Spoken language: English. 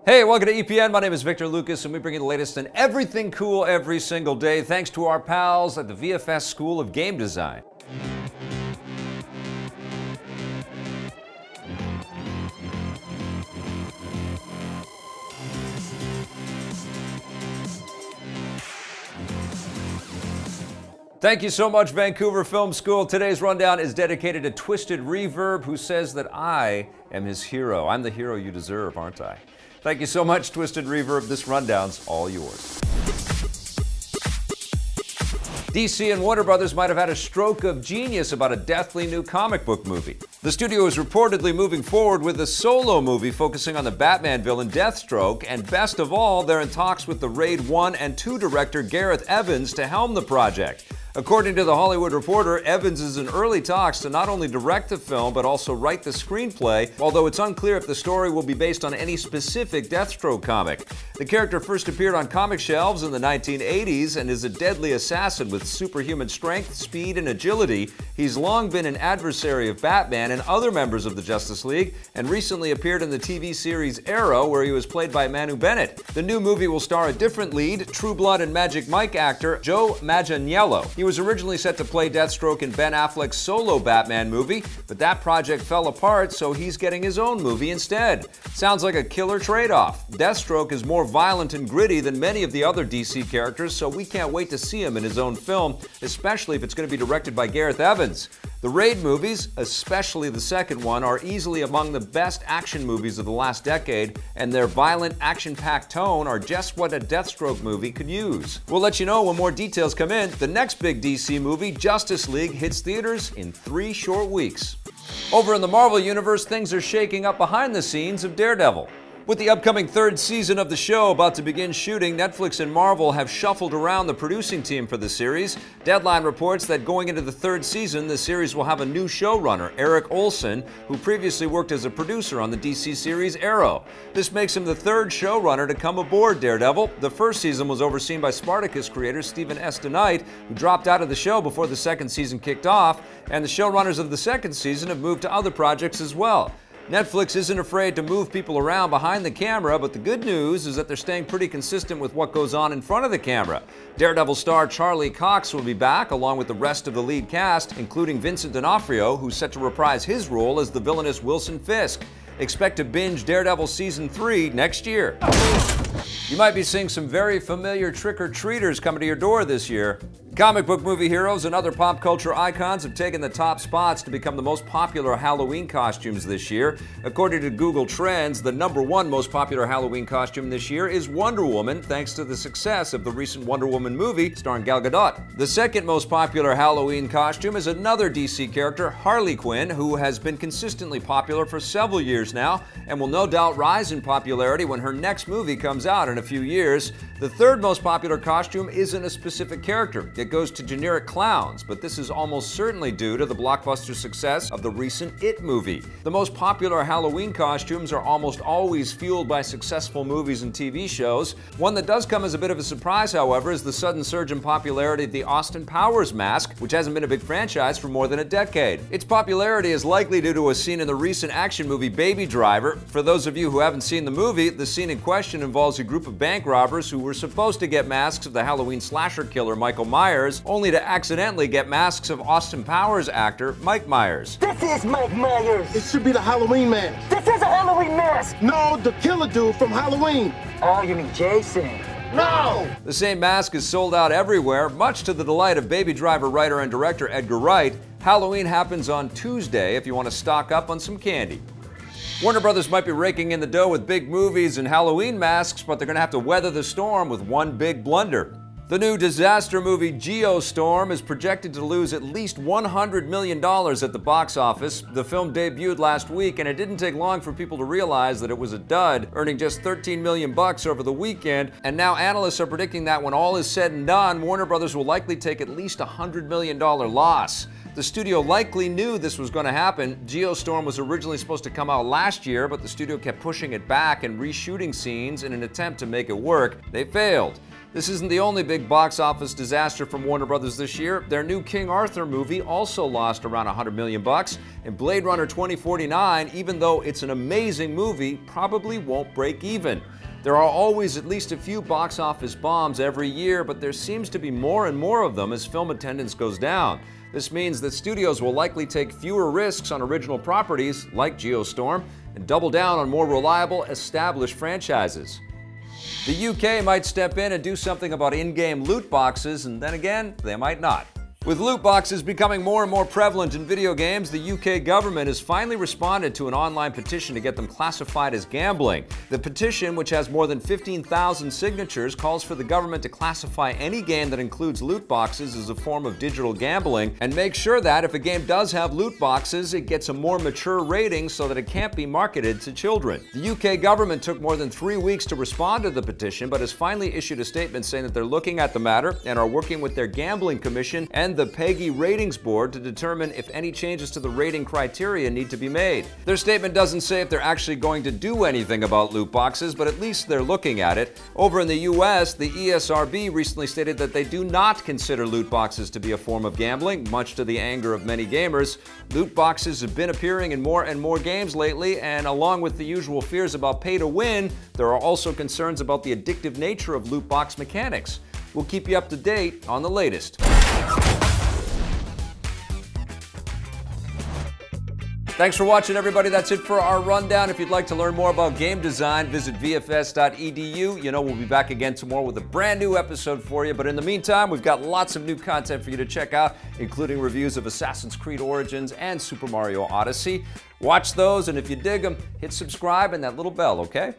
Hey, welcome to EPN. My name is Victor Lucas, and we bring you the latest in everything cool every single day, thanks to our pals at the VFS School of Game Design. Thank you so much, Vancouver Film School. Today's rundown is dedicated to Twisted Reverb, who says that I am his hero. I'm the hero you deserve, aren't I? Thank you so much, Twisted Reverb. This rundown's all yours. DC and Warner Brothers might have had a stroke of genius about a deathly new comic book movie. The studio is reportedly moving forward with a solo movie focusing on the Batman villain Deathstroke, and best of all, they're in talks with the Raid 1 and 2 director Gareth Evans to helm the project. According to The Hollywood Reporter, Evans is in early talks to not only direct the film, but also write the screenplay, although it's unclear if the story will be based on any specific Deathstroke comic. The character first appeared on comic shelves in the 1980s and is a deadly assassin with superhuman strength, speed, and agility. He's long been an adversary of Batman and other members of the Justice League, and recently appeared in the TV series Arrow, where he was played by Manu Bennett. The new movie will star a different lead, True Blood and Magic Mike actor Joe Manganiello. He was originally set to play Deathstroke in Ben Affleck's solo Batman movie, but that project fell apart, so he's getting his own movie instead. Sounds like a killer trade-off. Deathstroke is more violent and gritty than many of the other DC characters, so we can't wait to see him in his own film, especially if it's going to be directed by Gareth Evans. The Raid movies, especially the second one, are easily among the best action movies of the last decade, and their violent, action-packed tone are just what a Deathstroke movie could use. We'll let you know when more details come in. The next big DC movie, Justice League, hits theaters in 3 short weeks. Over in the Marvel Universe, things are shaking up behind the scenes of Daredevil. With the upcoming 3rd season of the show about to begin shooting, Netflix and Marvel have shuffled around the producing team for the series. Deadline reports that going into the 3rd season, the series will have a new showrunner, Eric Olson, who previously worked as a producer on the DC series Arrow. This makes him the 3rd showrunner to come aboard Daredevil. The 1st season was overseen by Spartacus creator Stephen S. DeKnight, who dropped out of the show before the 2nd season kicked off, and the showrunners of the 2nd season have moved to other projects as well. Netflix isn't afraid to move people around behind the camera, but the good news is that they're staying pretty consistent with what goes on in front of the camera. Daredevil star Charlie Cox will be back, along with the rest of the lead cast, including Vincent D'Onofrio, who's set to reprise his role as the villainous Wilson Fisk. Expect to binge Daredevil Season 3 next year. You might be seeing some very familiar trick-or-treaters coming to your door this year. Comic book movie heroes and other pop culture icons have taken the top spots to become the most popular Halloween costumes this year. According to Google Trends, the #1 most popular Halloween costume this year is Wonder Woman, thanks to the success of the recent Wonder Woman movie starring Gal Gadot. The 2nd most popular Halloween costume is another DC character, Harley Quinn, who has been consistently popular for several years now and will no doubt rise in popularity when her next movie comes out in a few years. The 3rd most popular costume isn't a specific character. It goes to generic clowns, but this is almost certainly due to the blockbuster success of the recent It movie. The most popular Halloween costumes are almost always fueled by successful movies and TV shows. One that does come as a bit of a surprise, however, is the sudden surge in popularity of the Austin Powers mask, which hasn't been a big franchise for more than a decade. Its popularity is likely due to a scene in the recent action movie Baby Driver. For those of you who haven't seen the movie, the scene in question involves a group of bank robbers who were supposed to get masks of the Halloween slasher killer Michael Myers, only to accidentally get masks of Austin Powers actor Mike Myers. This is Mike Myers! It should be the Halloween mask. This is a Halloween mask! No, the killer dude from Halloween. Oh, you mean Jason? No! The same mask is sold out everywhere, much to the delight of Baby Driver writer and director Edgar Wright. Halloween happens on Tuesday if you want to stock up on some candy. Warner Brothers might be raking in the dough with big movies and Halloween masks, but they're going to have to weather the storm with one big blunder. The new disaster movie Geostorm is projected to lose at least $100 million at the box office. The film debuted last week, and it didn't take long for people to realize that it was a dud, earning just $13 million over the weekend. And now analysts are predicting that when all is said and done, Warner Brothers will likely take at least a $100 million loss. The studio likely knew this was going to happen. Geostorm was originally supposed to come out last year, but the studio kept pushing it back and reshooting scenes in an attempt to make it work. They failed. This isn't the only big box office disaster from Warner Brothers this year. Their new King Arthur movie also lost around $100 million, and Blade Runner 2049, even though it's an amazing movie, probably won't break even. There are always at least a few box office bombs every year, but there seems to be more and more of them as film attendance goes down. This means that studios will likely take fewer risks on original properties like Geostorm and double down on more reliable, established franchises. The UK might step in and do something about in-game loot boxes, and then again, they might not. With loot boxes becoming more and more prevalent in video games, the UK government has finally responded to an online petition to get them classified as gambling. The petition, which has more than 15,000 signatures, calls for the government to classify any game that includes loot boxes as a form of digital gambling and make sure that if a game does have loot boxes, it gets a more mature rating so that it can't be marketed to children. The UK government took more than 3 weeks to respond to the petition, but has finally issued a statement saying that they're looking at the matter and are working with their gambling commission and the PEGI ratings board to determine if any changes to the rating criteria need to be made. Their statement doesn't say if they're actually going to do anything about loot boxes, but at least they're looking at it. Over in the US, the ESRB recently stated that they do not consider loot boxes to be a form of gambling, much to the anger of many gamers. Loot boxes have been appearing in more and more games lately, and along with the usual fears about pay to win, there are also concerns about the addictive nature of loot box mechanics. We'll keep you up to date on the latest. Thanks for watching, everybody. That's it for our rundown. If you'd like to learn more about game design, visit VFS.edu. You know, we'll be back again tomorrow with a brand new episode for you. But in the meantime, we've got lots of new content for you to check out, including reviews of Assassin's Creed Origins and Super Mario Odyssey. Watch those, and if you dig them, hit subscribe and that little bell, okay?